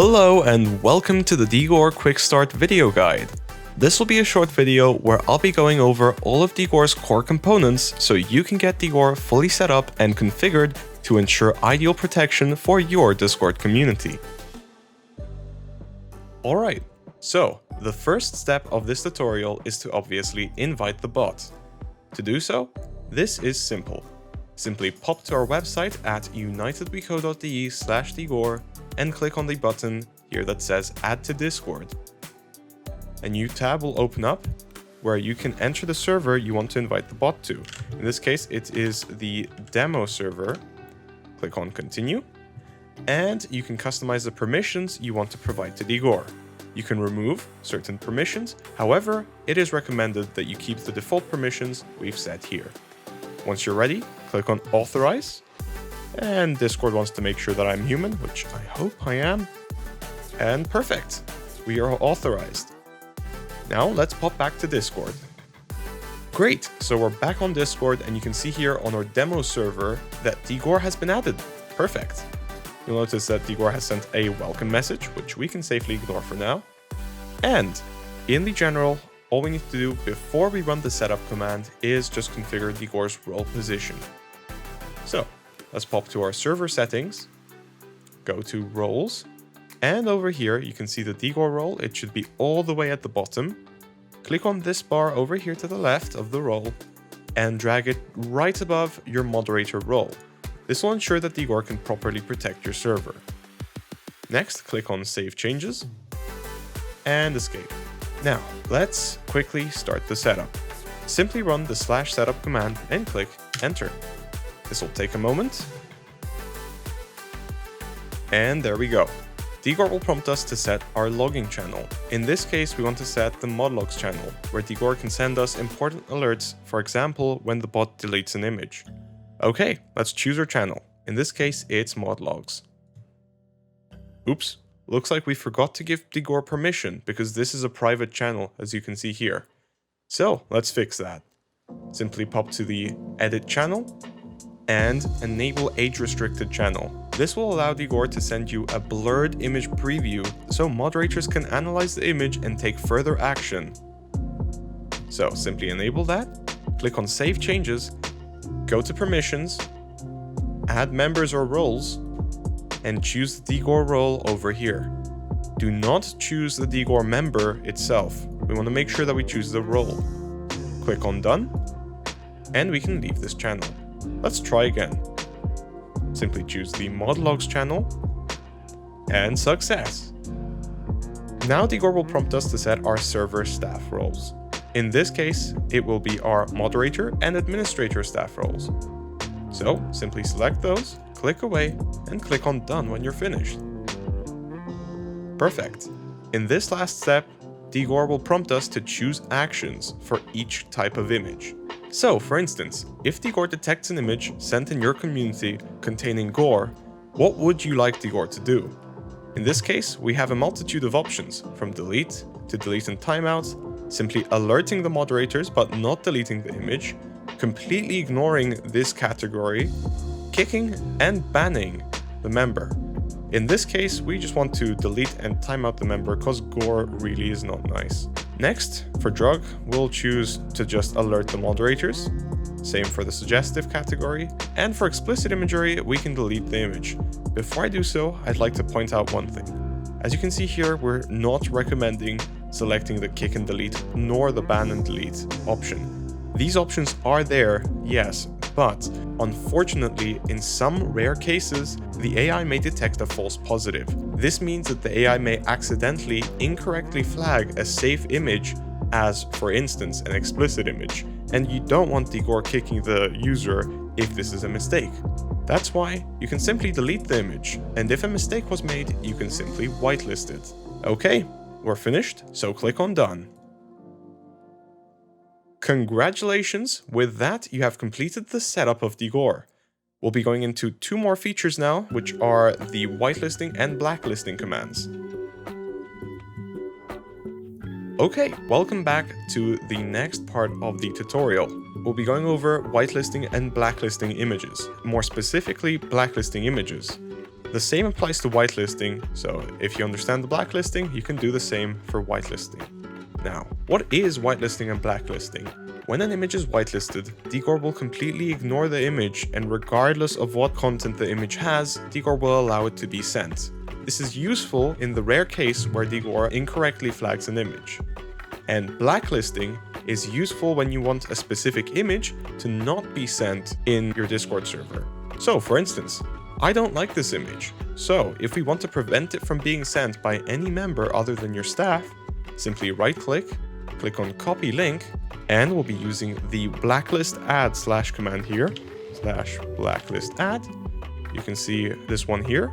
Hello and welcome to the DeGore Quickstart video guide. This will be a short video where I'll be going over all of DeGore's core components so you can get DeGore fully set up and configured to ensure ideal protection for your Discord community. Alright, so the first step of this tutorial is to obviously invite the bot. To do so, this is simple. Simply pop to our website at unitedweco.de/DeGore and click on the button here that says Add to Discord. A new tab will open up where you can enter the server you want to invite the bot to. In this case, it is the demo server. Click on Continue, and you can customize the permissions you want to provide to DeGore. You can remove certain permissions, however, it is recommended that you keep the default permissions we've set here. Once you're ready, click on Authorize, and Discord wants to make sure that I'm human, which I hope I am. And perfect, we are authorized. Now let's pop back to Discord. Great, so we're back on Discord and you can see here on our demo server that DeGore has been added. Perfect. You'll notice that DeGore has sent a welcome message, which we can safely ignore for now. And in the general, all we need to do before we run the setup command is just configure DeGore's role position. So let's pop to our server settings, go to roles, and over here you can see the DeGore role. It should be all the way at the bottom. Click on this bar over here to the left of the role and drag it right above your moderator role. This will ensure that DeGore can properly protect your server. Next, click on Save Changes and Escape. Now, let's quickly start the setup. Simply run the /setup command and click Enter. This will take a moment. And there we go. DeGore will prompt us to set our logging channel. In this case, we want to set the modlogs channel, where DeGore can send us important alerts, for example, when the bot deletes an image. Okay, let's choose our channel. In this case, it's modlogs. Oops, looks like we forgot to give DeGore permission because this is a private channel, as you can see here. So let's fix that. Simply pop to the Edit channel and enable age-restricted channel. This will allow DeGore to send you a blurred image preview so moderators can analyze the image and take further action. So simply enable that, click on Save Changes, go to Permissions, add members or roles, and choose the DeGore role over here. Do not choose the DeGore member itself. We want to make sure that we choose the role. Click on Done, and we can leave this channel. Let's try again. Simply choose the modlogs channel, and success. Now DeGore will prompt us to set our server staff roles. In this case, it will be our moderator and administrator staff roles. So simply select those, click away, and click on Done when you're finished. Perfect. In this last step, DeGore will prompt us to choose actions for each type of image. So, for instance, if DeGore detects an image sent in your community containing gore, what would you like DeGore to do? In this case, we have a multitude of options, from delete to delete in timeout, simply alerting the moderators but not deleting the image, completely ignoring this category, kicking and banning the member. In this case, we just want to delete and timeout the member because gore really is not nice. Next, for drug, we'll choose to just alert the moderators. Same for the suggestive category. And for explicit imagery, we can delete the image. Before I do so, I'd like to point out one thing. As you can see here, we're not recommending selecting the kick and delete nor the ban and delete option. These options are there, yes, but unfortunately, in some rare cases, the AI may detect a false positive. This means that the AI may accidentally incorrectly flag a safe image as, for instance, an explicit image, and you don't want DeGore kicking the user if this is a mistake. That's why you can simply delete the image, and if a mistake was made, you can simply whitelist it. Okay, we're finished, so click on Done. Congratulations, with that you have completed the setup of DeGore. We'll be going into two more features now, which are the whitelisting and blacklisting commands. Okay, welcome back to the next part of the tutorial. We'll be going over whitelisting and blacklisting images, more specifically blacklisting images. The same applies to whitelisting, so if you understand the blacklisting, you can do the same for whitelisting. Now, what is whitelisting and blacklisting? When an image is whitelisted, DeGore will completely ignore the image, and regardless of what content the image has, DeGore will allow it to be sent. This is useful in the rare case where DeGore incorrectly flags an image. And blacklisting is useful when you want a specific image to not be sent in your Discord server. So, for instance, I don't like this image. So, if we want to prevent it from being sent by any member other than your staff, simply right-click, click on copy link, and we'll be using the blacklist add / command here, /blacklist add. You can see this one here.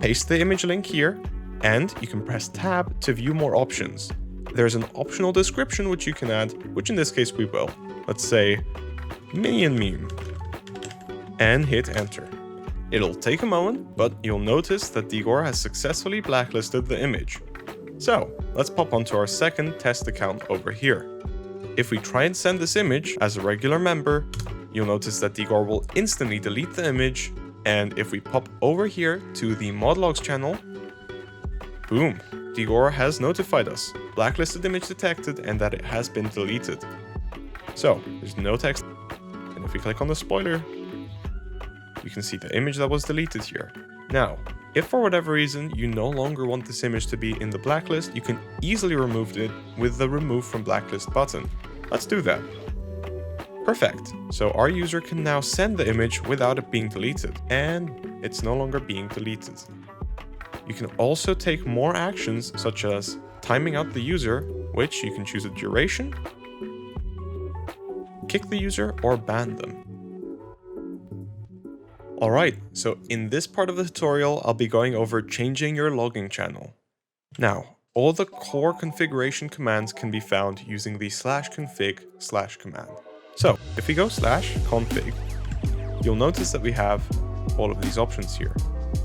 Paste the image link here, and you can press tab to view more options. There's an optional description which you can add, which in this case we will. Let's say minion meme, and hit enter. It'll take a moment, but you'll notice that DeGore has successfully blacklisted the image. So let's pop onto our second test account over here. If we try and send this image as a regular member, you'll notice that DeGore will instantly delete the image. And if we pop over here to the modlogs channel, boom, DeGore has notified us, blacklisted image detected, and that it has been deleted. So there's no text. And if we click on the spoiler, you can see the image that was deleted here. Now, if for whatever reason you no longer want this image to be in the blacklist, you can easily remove it with the remove from blacklist button. Let's do that. Perfect. So our user can now send the image without it being deleted, and it's no longer being deleted. You can also take more actions such as timing out the user, which you can choose a duration, kick the user, or ban them. Alright, so in this part of the tutorial, I'll be going over changing your logging channel. Now, all the core configuration commands can be found using the /config/ command. So, if we go /config, you'll notice that we have all of these options here.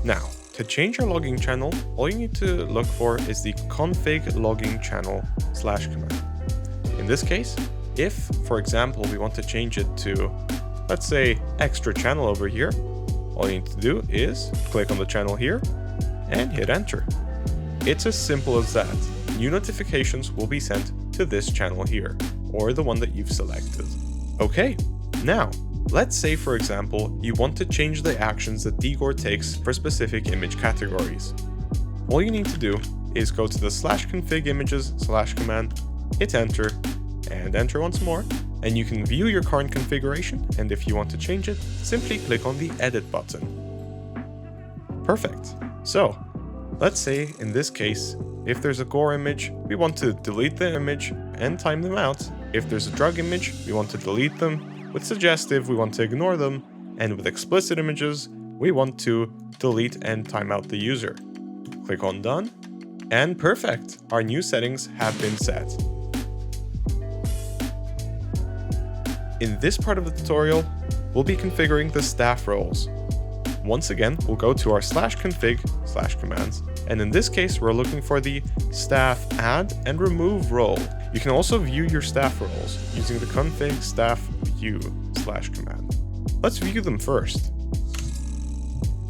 Now, to change your logging channel, all you need to look for is the config logging channel / command. In this case, if, for example, we want to change it to, let's say, extra channel over here, all you need to do is click on the channel here and hit enter. It's as simple as that. New notifications will be sent to this channel here, or the one that you've selected. Okay, now, let's say for example, you want to change the actions that DeGore takes for specific image categories. All you need to do is go to the /config images / command, hit enter, and enter once more, and you can view your current configuration, and if you want to change it, simply click on the edit button. Perfect. So, let's say in this case, if there's a gore image, we want to delete the image and time them out. If there's a drug image, we want to delete them. With suggestive, we want to ignore them. And with explicit images, we want to delete and time out the user. Click on done, and perfect. Our new settings have been set. In this part of the tutorial, we'll be configuring the staff roles. Once again, we'll go to our /config / commands, and in this case, we're looking for the staff add and remove role. You can also view your staff roles using the config staff view / command. Let's view them first.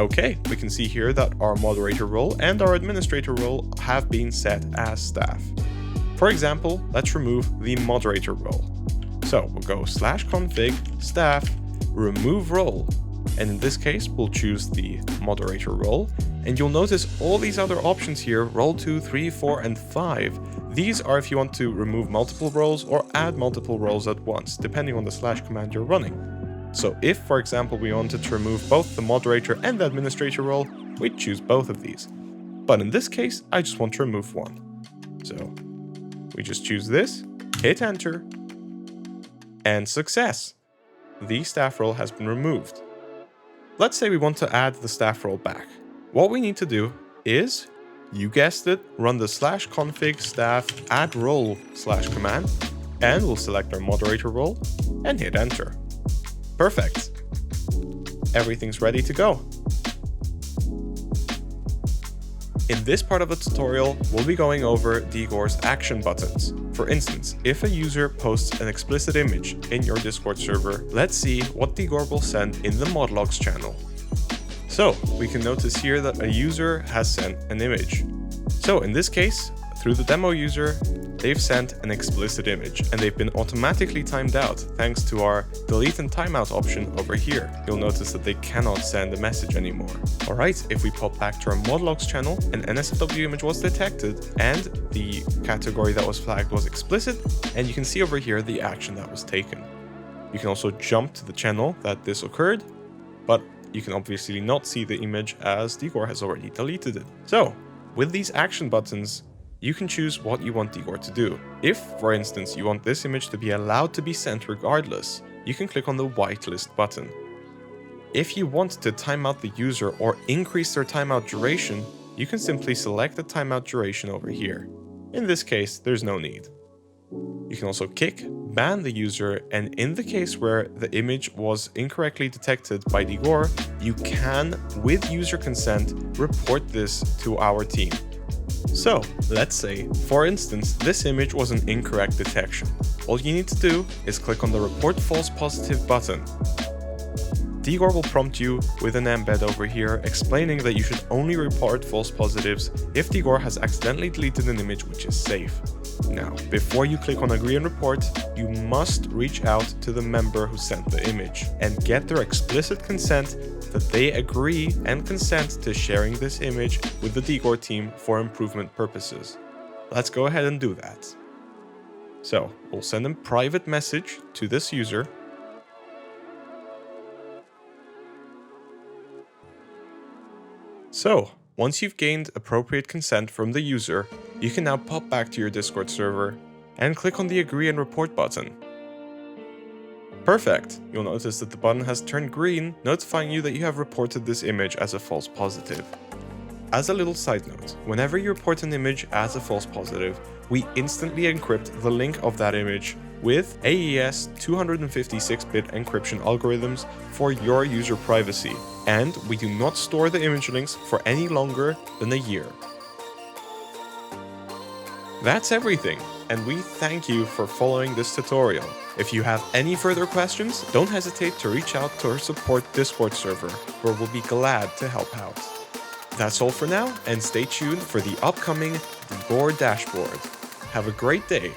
Okay, we can see here that our moderator role and our administrator role have been set as staff. For example, let's remove the moderator role. So we'll go /config staff remove role, and in this case we'll choose the moderator role, and you'll notice all these other options here, role 2, 3, 4, and 5. These are if you want to remove multiple roles or add multiple roles at once, depending on the / command you're running. So if, for example, we wanted to remove both the moderator and the administrator role, we'd choose both of these. But in this case, I just want to remove one. So we just choose this, hit enter, and success! The staff role has been removed. Let's say we want to add the staff role back. What we need to do is, you guessed it, run the /config staff add role / command, and we'll select our moderator role and hit enter. Perfect. Everything's ready to go. In this part of the tutorial, we'll be going over DeGore's action buttons. For instance, if a user posts an explicit image in your Discord server, let's see what DeGore will send in the modlogs channel. So we can notice here that a user has sent an image. So in this case, through the demo user, they've sent an explicit image and they've been automatically timed out thanks to our delete and timeout option over here. You'll notice that they cannot send a message anymore. Alright, if we pop back to our modlogs channel, an NSFW image was detected and the category that was flagged was explicit, and you can see over here the action that was taken. You can also jump to the channel that this occurred, but you can obviously not see the image as DeGore has already deleted it. So, with these action buttons, you can choose what you want DeGore to do. If, for instance, you want this image to be allowed to be sent regardless, you can click on the whitelist button. If you want to time out the user or increase their timeout duration, you can simply select the timeout duration over here. In this case, there's no need. You can also kick, ban the user, and in the case where the image was incorrectly detected by DeGore, you can, with user consent, report this to our team. So, let's say, for instance, this image was an incorrect detection. All you need to do is click on the Report False Positive button. DeGore will prompt you with an embed over here explaining that you should only report false positives if DeGore has accidentally deleted an image which is safe. Now, before you click on Agree and Report, you must reach out to the member who sent the image and get their explicit consent that they agree and consent to sharing this image with the DeGore team for improvement purposes. Let's go ahead and do that. So, we'll send a private message to this user. So, once you've gained appropriate consent from the user, you can now pop back to your Discord server and click on the Agree and Report button. Perfect! You'll notice that the button has turned green, notifying you that you have reported this image as a false positive. As a little side note, whenever you report an image as a false positive, we instantly encrypt the link of that image with AES 256-bit encryption algorithms for your user privacy, and we do not store the image links for any longer than a year. That's everything, and we thank you for following this tutorial. If you have any further questions, don't hesitate to reach out to our support Discord server, where we'll be glad to help out. That's all for now, and stay tuned for the upcoming DeGore dashboard. Have a great day.